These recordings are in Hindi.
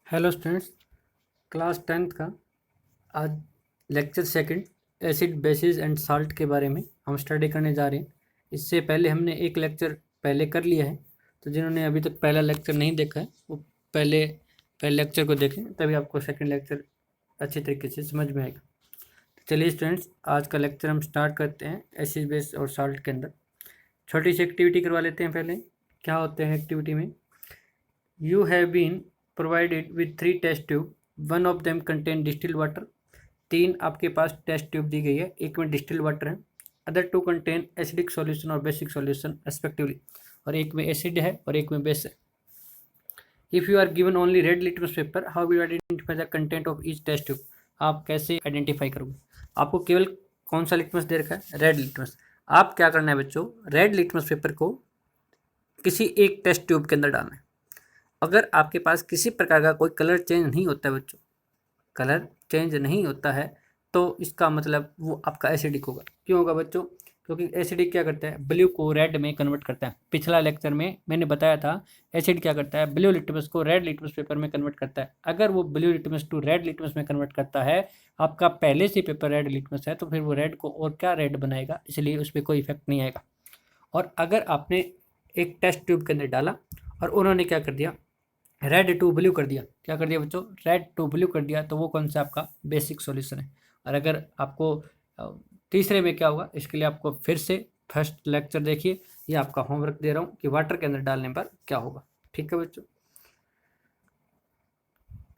हेलो स्टूडेंट्स, क्लास 10th का आज lecture second acid basis and salt के बारे में हम स्टडी करने जा रहे हैं। इससे पहले हमने एक लेक्चर पहले कर लिया है, तो जिन्होंने अभी तक पहला लेक्चर नहीं देखा है वो पहले पहले लेक्चर को देखें, तभी आपको सेकंड लेक्चर अच्छी तरीके से समझ में आएगा। तो चलिए स्टूडेंट्स, आज का लेक्चर हम स्टार्ट करते हैं एसिड बेस और साल्ट के अंदर। छोटी सी एक्टिविटी करवा लेते हैं। पहले क्या होते हैं एक्टिविटी में, You have been provided with 3 test tube. One of them contain distilled water. 3 आपके पास टेस्ट ट्यूब दी गई है, एक में डिस्टिल्ड वाटर है, अदर 2 कंटेन एसिडिक सॉल्यूशन और बेसिक सॉल्यूशन रेस्पेक्टिवली, और एक में एसिड है और एक में बेस है। If you are given only red litmus paper, how will identify the content of each test tube. आप कैसे आइडेंटिफाई करोगे? आपको केवल कौन सा लिटमस दे रखा है? Red litmus. आप क्या करना है बच्चों, रेड लिटमस पेपर को किसी एक टेस्ट ट्यूब के अंदर डालना है। अगर आपके पास किसी प्रकार का कोई कलर चेंज नहीं होता है बच्चों, कलर चेंज नहीं होता है, तो इसका मतलब वो आपका एसिडिक होगा। क्यों होगा बच्चों? क्योंकि एसिडिक क्या करता है, ब्लू को रेड में कन्वर्ट करता है। पिछला लेक्चर में मैंने बताया था एसिड क्या करता है, ब्लू लिटमस को रेड लिटमस पेपर में कन्वर्ट करता है। अगर वो blue litmus to red litmus में कन्वर्ट करता है, आपका पहले से पेपर रेड लिटमस है, तो फिर वो रेड को और क्या रेड बनाएगा, इसलिए उस पर कोई इफेक्ट नहीं आएगा। और अगर आपने एक टेस्ट ट्यूब के अंदर डाला और उन्होंने क्या कर दिया, रेड टू ब्लू कर दिया, क्या कर दिया बच्चों, रेड टू ब्लू कर दिया, तो वो कौन सा आपका बेसिक सॉल्यूशन है। और अगर आपको तीसरे में क्या होगा, इसके लिए आपको फिर से फर्स्ट लेक्चर देखिए, ये आपका होमवर्क दे रहा हूँ कि वाटर के अंदर डालने पर क्या होगा। ठीक है बच्चों,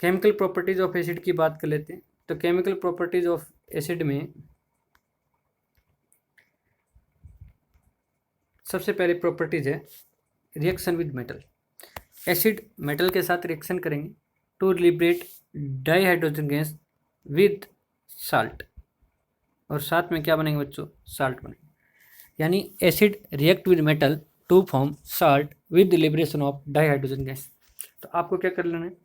केमिकल प्रॉपर्टीज ऑफ एसिड की बात कर लेते हैं। तो केमिकल प्रॉपर्टीज ऑफ एसिड में सबसे पहले प्रॉपर्टीज है reaction with metal. Acid metal के साथ रिएक्शन करेंगे to liberate dihydrogen gas with salt, और साथ में क्या बनेंगे बच्चों, साल्ट बनेंगे। यानी acid react with metal to form salt with liberation of dihydrogen gas. तो आपको क्या कर लेना है,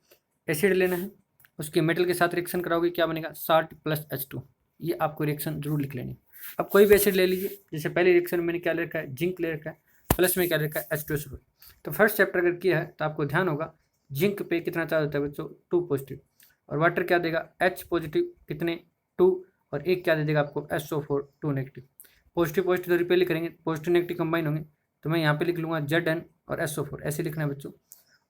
एसिड लेना है, उसके मेटल के साथ रिएक्शन कराओगे, क्या बनेगा, साल्ट प्लस H2। ये आपको रिएक्शन जरूर लिख लेनी है। अब कोई भी एसिड ले लीजिए, जैसे पहले रिएक्शन में मैंने क्या ले रखा है, जिंक ले रखा है, प्लस में क्या ले रखा है, H2SO4। तो फर्स्ट चैप्टर अगर किया है तो आपको ध्यान होगा जिंक पे कितना चार्ज होता है बच्चों, 2 पॉजिटिव, और वाटर क्या देगा, H पॉजिटिव कितने, 2, और एक क्या दे देगा आपको, SO4 2 नेगेटिव। पॉजिटिव पॉजिटिव तो रिपेल करेंगे, पॉजिटिव नेगेटिव कंबाइन होंगे, तो मैं यहाँ पे लिख लूँगा Zn और SO4, ऐसे लिखना है बच्चों।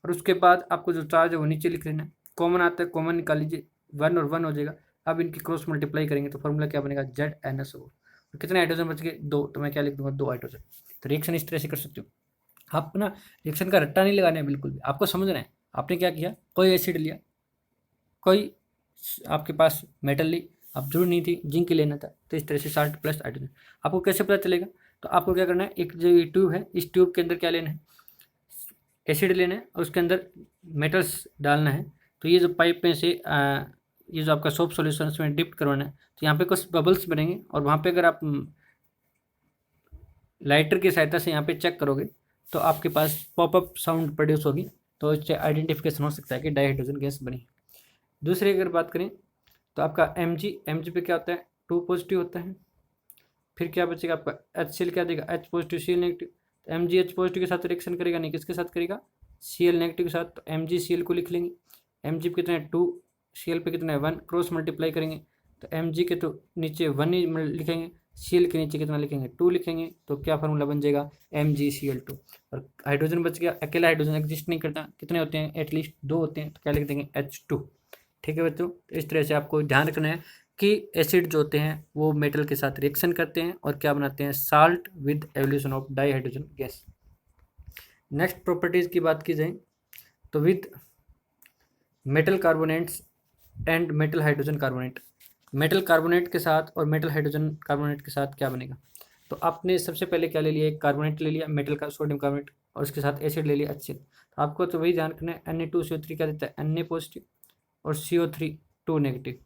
और उसके बाद आपको जो चार्ज है वो नीचे लिख लेना है, कॉमन आता है, कॉमन निकाल लीजिए, 1 और 1 हो जाएगा। अब इनकी क्रॉस मल्टीप्लाई करेंगे तो फॉर्मूला क्या बनेगा, ZnSO। और कितने हाइड्रोजन बच गए, 2, तो मैं क्या लिख दूंगा, 2 हाइड्रोजन। तो रिएक्शन इस तरह से कर सकते हो आप ना। रिएक्शन का रट्टा नहीं लगाना है, बिल्कुल भी आपको समझना है। आपने क्या किया, कोई एसिड लिया, कोई आपके पास मेटल ली, अब जरूर नहीं थी जिंक लेना था, तो इस तरह से साल्ट प्लस हाइड्रोजन। आपको कैसे पता चलेगा, तो आपको क्या करना है, एक जो ये ट्यूब है, इस ट्यूब के अंदर क्या लेना है, एसिड लेना है, और उसके अंदर मेटल्स डालना है। तो ये जो पाइप में से ये जो आपका सोप सॉल्यूशन उसमें डिप करवाना है, तो यहाँ पे कुछ बबल्स बनेंगे, और वहाँ पे अगर आप लाइटर की सहायता से यहाँ पे चेक करोगे तो आपके पास पॉपअप साउंड प्रोड्यूस होगी, तो इससे आइडेंटिफिकेशन हो सकता है कि डाईहाइड्रोजन गैस बनी। दूसरी अगर बात करें तो आपका एम जी पे क्या होता है, 2 पॉजिटिव होता है। फिर क्या बचेगा आपका, HCl क्या देगा, H पॉजिटिव Cl नेगेटिव। तो MgH पॉजिटिव के साथ रिएक्शन करेगा, नहीं किसके साथ करेगा, Cl नेगेटिव के साथ। तो MgCl को लिख लेंगे, Mg पे कितना है 2, Cl पे कितना है 1, क्रॉस मल्टीप्लाई करेंगे तो Mg के तो नीचे 1 ही लिखेंगे, Cl के नीचे कितना लिखेंगे, 2 लिखेंगे, तो क्या फार्मूला बन जाएगा, MgCl2। और हाइड्रोजन बच गया, अकेला हाइड्रोजन एग्जिस्ट नहीं करता, कितने होते हैं, एटलीस्ट 2 होते हैं, तो क्या लिख देंगे, H2। ठीक है बच्चों, तो इस तरह से आपको ध्यान रखना है कि एसिड जो होते हैं वो मेटल के साथ रिएक्शन करते हैं और क्या बनाते हैं, salt with evolution of dihydrogen gas. Next properties की बात की जाए तो with metal carbonates and metal hydrogen carbonate, metal carbonate के साथ और मेटल हाइड्रोजन कार्बोनेट के साथ क्या बनेगा। तो आपने सबसे पहले क्या ले लिया, एक कार्बोनेट ले लिया मेटल का, सोडियम कार्बोनेट, और उसके साथ एसिड ले लिया HCl। तो आपको तो वही ध्यान रखना है, Na2CO3 क्या देता है, Na पॉजिटिव और CO3 2 नेगेटिव।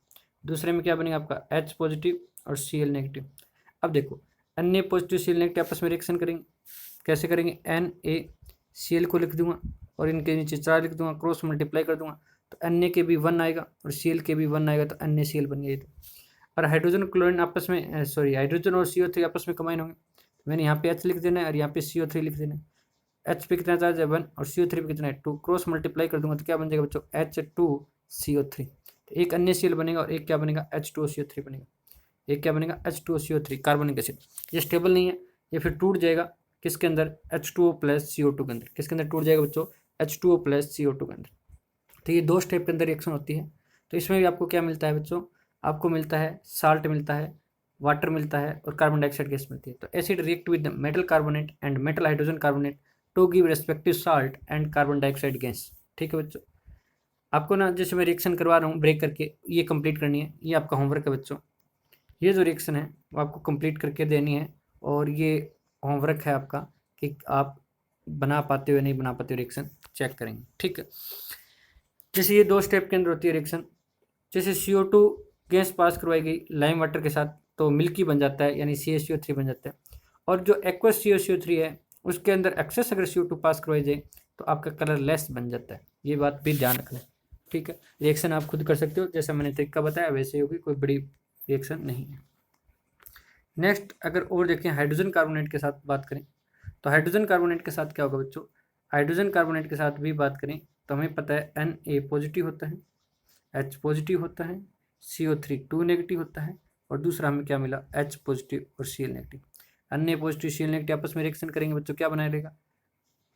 दूसरे में क्या बनेगा आपका, H पॉजिटिव और Cl नेगेटिव। अब देखो Na पॉजिटिव Cl नेगेटिव आपस में रिएक्शन करेंगे, कैसे करेंगे, NaCl को लिख दूंगा और इनके नीचे 4 लिख दूंगा, क्रॉस मल्टीप्लाई कर दूंगा, तो Na के भी 1 आएगा और Cl के भी 1 आएगा, तो NaCl बन गया। और हाइड्रोजन क्लोरीन आपस में हाइड्रोजन और CO3 आपस में कंबाइन होंगे, तो मैंने यहाँ पे H लिख देना है और यहाँ पे CO3 लिख देना है। H पे कितना चार्ज है 1 और CO3 पे कितना है 2, क्रॉस मल्टीप्लाई कर दूंगा तो क्या बन जाएगा बच्चों H2CO3। तो एक अन्य Cl बनेगा और एक क्या बनेगा H2CO3 बनेगा। एक क्या बनेगा H2CO3 कार्बनिक एसिड। ये स्टेबल नहीं है, ये फिर टूट जाएगा किसके अंदर H2O प्लस CO2 के अंदर। किसके अंदर टूट जाएगा बच्चों H2O प्लस CO2 के अंदर। तो ये 2 स्टेप के अंदर रिएक्शन होती है। तो इसमें भी आपको क्या मिलता है बच्चों, आपको मिलता है साल्ट मिलता है, वाटर मिलता है और कार्बन डाइऑक्साइड गैस मिलती है। तो acid react with metal carbonate and metal hydrogen carbonate to give respective salt and carbon dioxide gas. ठीक है बच्चों, आपको ना जैसे मैं रिएक्शन करवा रहा हूँ ब्रेक करके, ये कंप्लीट करनी है, ये आपका होमवर्क है बच्चों। ये जो रिएक्शन है वो आपको कंप्लीट करके देनी है और ये होमवर्क है आपका कि आप बना पाते हो या नहीं बना पाते हो, रिएक्शन चेक करेंगे। ठीक है, जैसे ये 2 स्टेप के अंदर होती है रिएक्शन। जैसे CO2 गैस पास करवाई गई लाइम वाटर के साथ तो मिल्की बन जाता है यानी CaCO3 बन जाता है। और जो एक्वस CaCO3 है उसके अंदर एक्सेस अगर CO2 पास करवाई जाए तो आपका कलर लेस बन जाता है। ये बात भी ध्यान रखना। ठीक है, रिएक्शन आप खुद कर सकते हो, जैसा मैंने तरीका बताया वैसे ही होगी, कोई बड़ी रिएक्शन नहीं है। नेक्स्ट अगर और देखें हाइड्रोजन कार्बोनेट के साथ बात करें तो हाइड्रोजन कार्बोनेट के साथ क्या होगा बच्चों, हाइड्रोजन कार्बोनेट के साथ भी बात करें तो हमें पता है Na पॉजिटिव होता है, H पॉजिटिव होता है, CO3 2 नेगेटिव होता है और दूसरा हमें क्या मिला H पॉजिटिव और Cl नेगेटिव। अन्य पॉजिटिव Cl नेगेटिव आपस में रिएक्शन करेंगे बच्चों, क्या बना देगा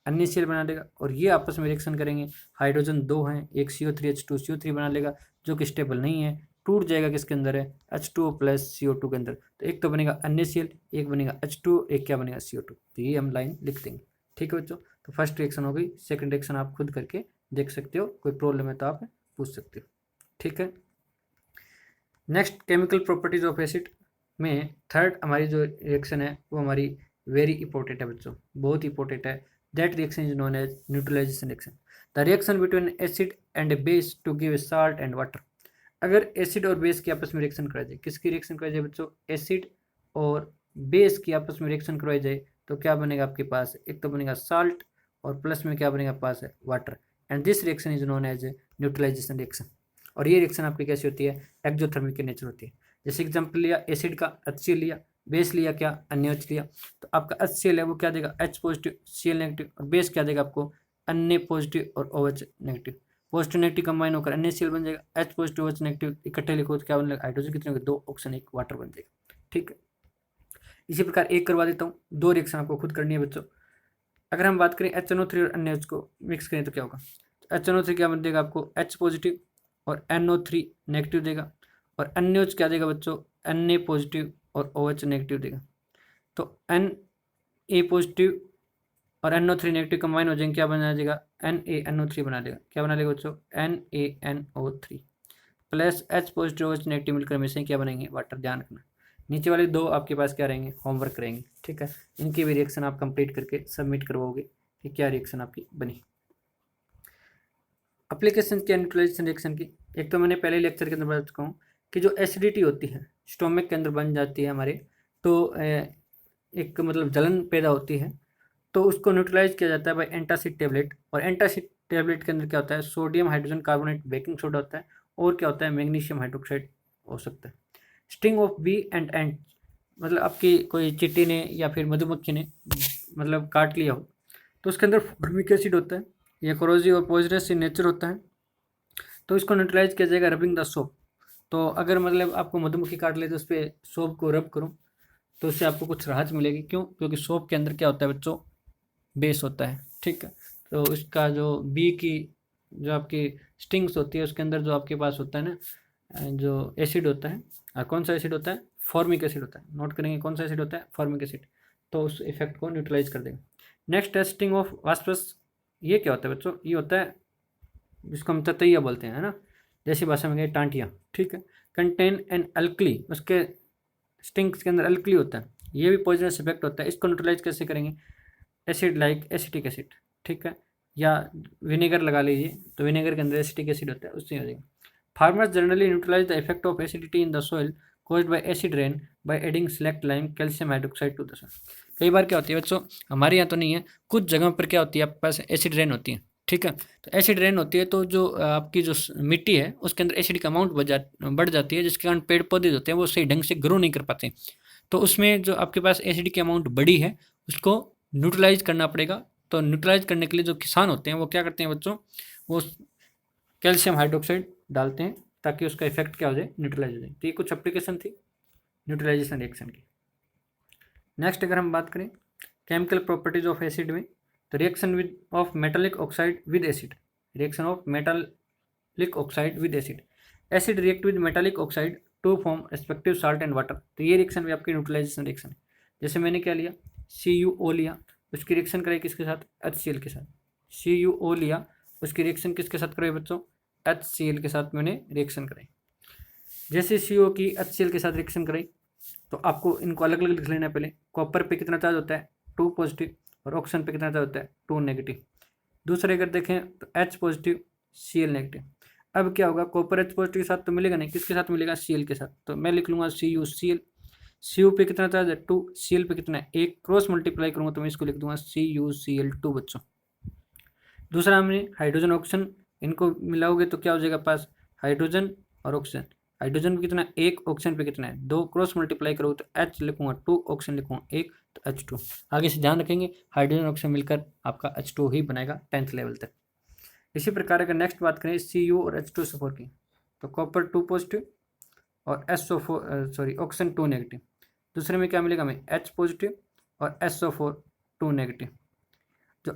अन्य Cl बना देगा और ये आपस में रिएक्शन करेंगे। हाइड्रोजन 2 हैं, एक CO3H2CO3 बना लेगा जो कि स्टेबल नहीं है, टूट जाएगा किसके अंदर है H2O प्लस CO2 के अंदर। तो एक तो बनेगा अन्य Cl, एक बनेगा H2, एक क्या बनेगा CO2। तो ये हम लाइन लिख देंगे। ठीक है बच्चों, तो फर्स्ट रिएक्शन हो गई, सेकंड रिएक्शन आप खुद करके देख सकते हो, कोई प्रॉब्लम है तो आप पूछ सकते हो। ठीक है, next chemical properties of acid में थर्ड हमारी जो रिएक्शन है वो हमारी वेरी इंपॉर्टेंट है बच्चों, बहुत इंपॉर्टेंट है। That reaction is known as neutralisation reaction, the reaction between acid and a base to give salt and water. अगर एसिड और बेस की आपस में रिएक्शन कराई जाए, किसकी रिएक्शन कराई जाए बच्चों, एसिड और बेस की आपस में रिएक्शन करवाई जाए तो क्या बनेगा आपके पास, एक तो बनेगा साल्ट और प्लस में क्या बनेगा पास है water, and this reaction is known as neutralisation reaction. और ये रिएक्शन आपकी कैसी होती है, एक्सोथर्मिक के नेचर होती है। जैसे एग्जांपल लिया एसिड का HCl लिया, बेस लिया क्या NaOH लिया, तो आपका HCl है वो क्या देगा H पॉजिटिव Cl नेगेटिव और बेस क्या देगा आपको Na पॉजिटिव और OH negative. Positive negative combine होकर NaCl बन जाएगा, H पॉजिटिव OH नेगेटिव इकट्ठे लिखो तो क्या बन जाएगा हाइड्रोजन कितने होंगे 2 ऑक्सीजन 1 वाटर बन जाएगा। ठीक है, इसी प्रकार एक करवा देता हूँ, 2 रिएक्शन आपको खुद करनी है बच्चों। अगर हम बात करें HNO3 और NaOH को मिक्स करें तो क्या होगा, HNO3 क्या बन देगा आपको H पॉजिटिव और NO3 नेगेटिव देगा और NaOH क्या देगा बच्चों Na पॉजिटिव और OH नेगेटिव देगा। तो Na पॉजिटिव और NO3 नेगेटिव कंबाइन हो जाएंगे, क्या बना देगा NaNO3 बना देगा। क्या बना देगा बच्चों NaNO3 plus H positive OH negative मिलकर हमेशा क्या बनेंगे वाटर। ध्यान रखना नीचे वाले 2 आपके पास क्या रहेंगे होमवर्क रहेंगे। ठीक है, इनकी भी रिएक्शन आप कंप्लीट करके सबमिट करवाओगे कि क्या रिएक्शन आपकी बनी। एप्लीकेशन क्या न्यूट्रलाइजेशन रिएक्शन की, एक तो मैंने पहले लेक्चर के अंदर बता चुका हूँ कि जो एसिडिटी होती है स्टोमक के अंदर बन जाती है हमारे, तो एक मतलब जलन पैदा होती है, तो उसको न्यूट्रलाइज किया जाता है बाय एंटासिड टेबलेट। और एंटासिड टेबलेट के अंदर क्या होता है sodium hydrogen carbonate baking soda होता है और क्या होता है मैग्नीशियम हाइड्रोक्साइड हो सकता है। Sting of bee and ant, मतलब आपकी कोई चींटी ने या फिर मधुमक्खी ने मतलब काट लिया हो तो उसके अंदर फॉर्मिक एसिड होता है, ये कोरोसिव और पॉइजनस इन नेचर होता है, तो इसको न्यूट्रलाइज किया जाएगा रबिंग द सोप। तो अगर मतलब आपको मधुमक्खी काट ले तो उस पर सोप को रब करो तो उससे आपको कुछ राहत मिलेगी। क्यों, क्योंकि सोप के अंदर क्या होता है बच्चों बेस होता है। ठीक है, तो इसका जो बी की जो आपकी स्टिंग्स होती है उसके अंदर जो आपके पास होता है ना जो एसिड होता है, कौन सा एसिड होता है फॉर्मिक एसिड होता है, नोट करेंगे कौन सा एसिड होता है फॉर्मिक एसिड, तो उस इफेक्ट को न्यूट्रलाइज कर देगा। नेक्स्ट टेस्टिंग ऑफ वास्पस, ये क्या होता है बच्चों, ये होता है जिसको हम ततैया बोलते हैं, है ना, जैसी भाषा में गए टांटिया। ठीक है, कंटेन एन अल्कली, उसके स्टिंग्स के अंदर अल्कली होता है, ये भी पॉइजनस इफेक्ट होता है। इसको न्यूट्रलाइज कैसे करेंगे, एसिड लाइक एसिटिक एसिड, ठीक है, या विनेगर लगा लीजिए तो विनेगर के अंदर एसिटिक एसिड होता है उससे हो जाएगा। Farmers generally neutralise the effect of acidity in the soil caused by acid rain by adding select lime calcium hydroxide to the soil। कई बार क्या होती है बच्चों, हमारे यहाँ तो नहीं है, कुछ जगहों पर क्या होती है आपके पास एसिड रेन होती है। ठीक है, तो एसिड रेन होती है तो जो आपकी जो मिट्टी है उसके अंदर एसिड का अमाउंट बढ़ जाती है, जिसके कारण पेड़ पौधे होते हैं वो सही ढंग से ग्रो नहीं कर पाते। तो उसमें जो आपके पास एसिड की अमाउंट बड़ी है उसको न्यूट्रलाइज करना पड़ेगा, तो न्यूट्रलाइज करने के लिए जो किसान होते हैं वो क्या करते हैं बच्चों, वो कैल्शियम हाइड्रोक्साइड डालते हैं ताकि उसका इफेक्ट क्या हो जाए, न्यूट्रलाइज हो जाए। तो ये कुछ एप्लीकेशन थी न्यूट्रलाइजेशन रिएक्शन की। नेक्स्ट अगर हम बात करें केमिकल प्रॉपर्टीज ऑफ एसिड में, तो reaction with of metallic oxide with acid, reaction of metallic oxide with acid, acid react with metallic oxide to form respective salt and water. तो ये रिएक्शन भी आपकी न्यूट्रलाइजेशन रिएक्शन है। जैसे मैंने क्या लिया, CuO लिया, उसकी रिएक्शन कराई किसके साथ, HCl के साथ। CuO लिया, उसकी रिएक्शन किसके साथ कराई बच्चों, HCl के साथ मैंने रिएक्शन कराई। जैसे CO की HCl के साथ रिएक्शन कराई तो आपको इनको अलग अलग लिख लेना है। पहले कॉपर पे कितना चार्ज होता है, 2 पॉजिटिव, और ऑक्सीजन पे कितना चार्ज होता है, 2 नेगेटिव। दूसरे अगर देखें तो H पॉजिटिव, Cl नेगेटिव। अब क्या होगा, कॉपर H पॉजिटिव के साथ तो मिलेगा नहीं, किसके साथ मिलेगा, Cl के साथ। तो मैं लिख लूँगा CuCl। Cu पे कितना चार्ज है, 2, Cl पे कितना है, 1, क्रॉस मल्टीप्लाई करूँगा तो मैं इसको लिख दूंगा CuCl2 बच्चों। दूसरा हमने हाइड्रोजन ऑक्सीजन, इनको मिलाओगे तो क्या हो जाएगा पास, हाइड्रोजन और ऑक्सीजन। हाइड्रोजन पे कितना है, 1, ऑक्सीजन पे कितना है, 2, क्रॉस मल्टीप्लाई करोगे तो H लिखूंगा 2, ऑक्सीजन लिखूंगा 1, तो H2। आगे से ध्यान रखेंगे हाइड्रोजन ऑक्सीजन मिलकर आपका H2 ही बनेगा 10th लेवल तक। इसी प्रकार अगर नेक्स्ट बात करें Cu और H2SO4 की, तो कॉपर 2 पॉजिटिव और ऑक्सीजन 2 नेगेटिव। दूसरे में क्या मिलेगा हमें, H पॉजिटिव और SO4 2 नेगेटिव। जो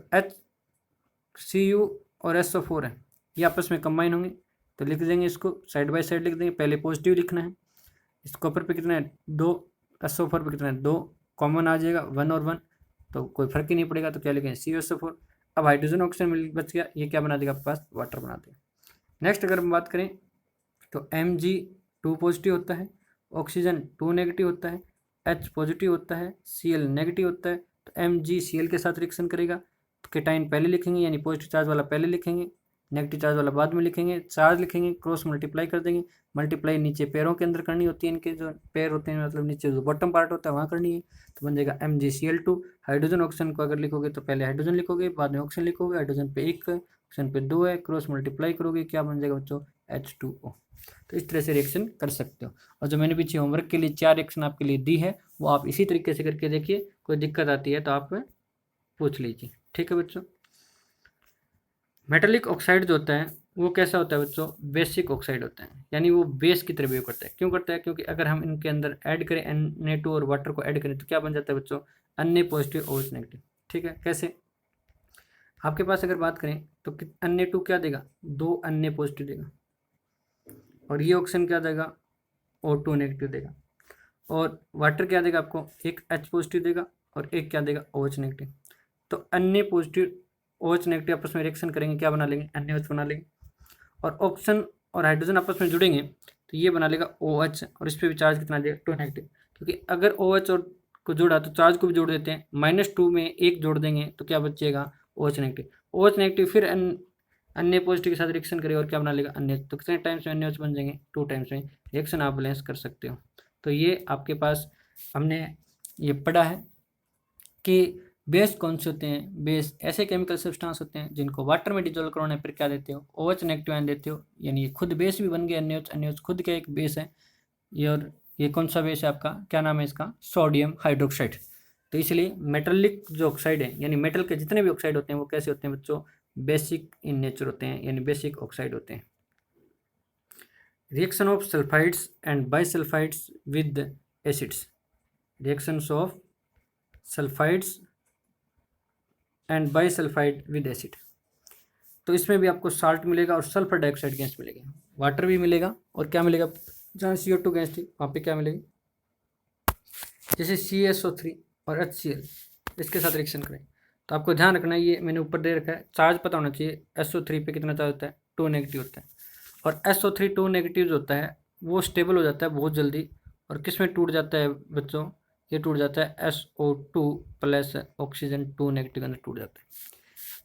Cu और SO4 है ये आपस में कंबाइन होंगे, तो लिख देंगे इसको साइड बाय साइड लिख देंगे। पहले पॉजिटिव लिखना है, इस कॉपर पे कितना है 2, SO4 पे कितना है 2, कॉमन आ जाएगा 1 और 1, तो कोई फर्क ही नहीं पड़ेगा, तो क्या लिखेंगे CuSO4। अब हाइड्रोजन ऑक्सीजन मिल बच गया, ये क्या बना देगा आपके पास, वाटर बना देगा। नेक्स्ट अगर हम बात करें तो Mg 2 पॉजिटिव होता है, ऑक्सीजन 2 नेगेटिव होता है, H पॉजिटिव होता है, Cl नेगेटिव होता है। तो MgCl के साथ रिएक्शन करेगा, तो केटाइन पहले लिखेंगे, यानी पॉजिटिव चार्ज वाला पहले लिखेंगे, नेगेटिव चार्ज वाला बाद में लिखेंगे। चार्ज लिखेंगे, क्रॉस मल्टीप्लाई कर देंगे। मल्टीप्लाई नीचे पैरों के अंदर करनी होती है, इनके जो पैर होते हैं मतलब नीचे जो बॉटम पार्ट होता है वहाँ करनी है, तो बन जाएगा MgCl2। हाइड्रोजन ऑक्सीजन को अगर लिखोगे तो पहले हाइड्रोजन लिखोगे, बाद में ऑक्सीजन लिखोगे। हाइड्रोजन पे 1 है, ऑक्सीजन पे 2 है, क्रॉस मल्टीप्लाई करोगे, क्या बन जाएगा बच्चों, H2O। तो इस तरह से रिएक्शन कर सकते हो। और जो मैंने पीछे होमवर्क के लिए 4 रिएक्शन आपके लिए दी है वो आप इसी तरीके से करके देखिए, कोई दिक्कत आती है तो आप पूछ लीजिए, ठीक है बच्चों। मेटालिक ऑक्साइड जो होता है वो कैसा होता है बच्चों, बेसिक ऑक्साइड होता है, यानी वो बेस की तरह बिहेव करता है। क्यों करता है, क्योंकि अगर हम इनके अंदर ऐड करें Na2 और वाटर को ऐड करें तो क्या बन जाता है बच्चों, Na पॉजिटिव OH नेगेटिव। ठीक है, कैसे, आपके पास अगर बात करें तो Na2 क्या देगा, 2 Na पॉजिटिव देगा, और ये ऑक्सीजन क्या देगा, O2 नेगेटिव देगा। और वाटर क्या देगा आपको, एक H पॉजिटिव देगा और एक क्या देगा, OH नेगेटिव। तो Na पॉजिटिव OH नेगेटिव आपस में रिएक्शन करेंगे, क्या बना लेंगे, NaOH बना लेंगे। और ऑक्सीजन और हाइड्रोजन आपस में जुड़ेंगे तो ये बना लेगा OH, और इस पर भी चार्ज कितना देगा, 2 नेगेटिव। क्योंकि अगर OH और को जोड़ा तो चार्ज को भी जोड़ देते हैं, -2 में 1 जोड़ देंगे तो क्या बचेगा, OH नेगेटिव। OH नेगेटिव फिर अन्य पॉजिटिव के साथ रिएक्शन करेगा और क्या बना लेगा, अन्य। तो कितने टाइम्स में NaOH बन जाएंगे, 2 टाइम्स में रिएक्शन आप बैलेंस कर सकते हो। तो ये आपके पास हमने ये पढ़ा है कि बेस कौन से होते हैं। बेस ऐसे केमिकल सब्सटेंस होते हैं जिनको वाटर में डिजोल्व करवाने पर क्या देते हो, OH नेगेटिव आयन देते हो, यानी ये खुद बेस भी बन गया NaOH। NaOH खुद का एक बेस है ये, और ये कौन सा बेस है आपका, क्या नाम है इसका, सोडियम हाइड्रोक्साइड। तो इसलिए मेटलिक जो ऑक्साइड है, यानी मेटल के जितने भी ऑक्साइड होते हैं वो कैसे होते हैं बच्चों, बेसिक इन नेचर होते हैं, यानी बेसिक ऑक्साइड होते हैं। Reaction of sulphides and bisulphides with acids, reactions of sulphides and bisulphide with acid. तो इसमें भी आपको साल्ट मिलेगा और सल्फर डाइऑक्साइड गैस मिलेगी, वाटर भी मिलेगा, और क्या मिलेगा, जहाँ CO2 गैस थी वहाँ पे क्या मिलेगी, जैसे CaSO3 और HCl इसके साथ रिएक्शन करें तो आपको ध्यान रखना है, ये मैंने ऊपर दे रखा है, चार्ज पता होना चाहिए। SO3 पे कितना चार्ज होता है, 2 नेगेटिव होता है, और SO3 2 नेगेटिव जो होता है वो स्टेबल हो जाता है बहुत जल्दी, और किस में टूट जाता है बच्चों, ये टूट जाता है SO2 प्लस ऑक्सीजन 2 नेगेटिव के अंदर टूट जाता है।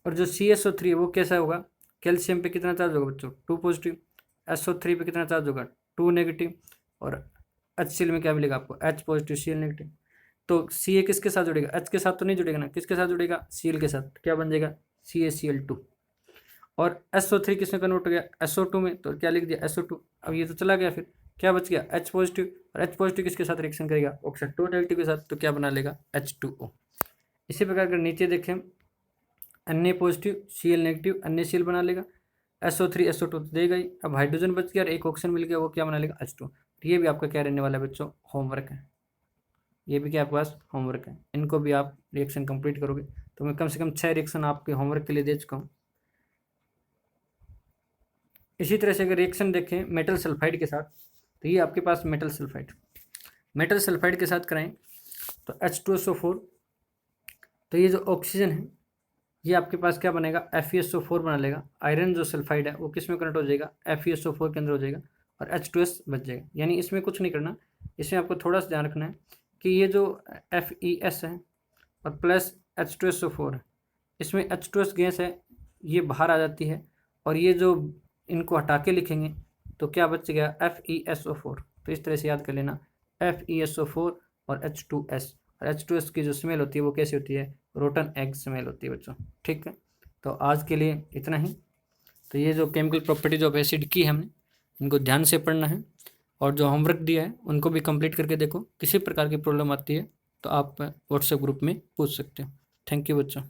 और जो CaSO3 है वो कैसा होगा, कैल्शियम पे कितना चार्ज होगा बच्चों, 2 पॉजिटिव, SO3 पे कितना चार्ज होगा, 2 नेगेटिव, और HCl में क्या मिलेगा आपको, H पॉजिटिव Cl नेगेटिव। तो Ca किसके साथ जुड़ेगा, H के साथ तो नहीं जुड़ेगा ना, किसके साथ जुड़ेगा, Cl के साथ, क्या बन जाएगा, CaCl2। और SO3 किसमें कन्वर्ट हो गया, SO2 में, तो क्या लिख दिया, SO2। अब ये तो चला गया, फिर क्या बच गया, H पॉजिटिव, और H पॉजिटिव किसके साथ रिएक्शन करेगा, ऑक्सीजन 2 नेगेटिव के साथ, तो क्या बना लेगा, H2O। इसी प्रकार अगर नीचे देखें Na positive Cl negative NaCl बना लेगा, SO3 SO2 तो देगा ही। अब हाइड्रोजन बच गया और एक ऑक्सीजन मिल गया, वो क्या बना लेगा H2। ये भी आपका क्या रहने वाला है बच्चों, होमवर्क है। ये भी क्या आपके पास होमवर्क है, इनको भी आप रिएक्शन कंप्लीट करोगे। तो मैं कम से कम 6 रिएक्शन आपके होमवर्क के लिए दे चुका हूँ। इसी तरह से अगर रिएक्शन देखें मेटल सल्फाइड के साथ, तो ये आपके पास मेटल सल्फाइड के साथ कराएं तो H2SO4, तो ये जो ऑक्सीजन है ये आपके पास क्या बनेगा, FeSO4 बना लेगा। आयरन जो सल्फाइड है वो किस में कन्वर्ट हो जाएगा, FeSO4 के अंदर हो जाएगा और H2S बच जाएगा। यानी इसमें कुछ नहीं करना, इसमें आपको थोड़ा सा ध्यान रखना है कि ये जो FeS है और प्लस H2SO4 है, इसमें H2S गैस है ये बाहर आ जाती है, और ये जो इनको हटा के लिखेंगे तो क्या बच गया, FeSO4। तो इस तरह से याद कर लेना, FeSO4 और H2S। और H2S की जो स्मेल होती है वो कैसी होती है, रोटन एग स्मेल होती है बच्चों। ठीक है, तो आज के लिए इतना ही। तो ये जो केमिकल प्रॉपर्टीज ऑफ एसिड की हमने, इनको ध्यान से पढ़ना है, और जो होमवर्क दिया है उनको भी कंप्लीट करके देखो। किसी प्रकार की प्रॉब्लम आती है तो आप व्हाट्सएप ग्रुप में पूछ सकते हो। थैंक यू बच्चों।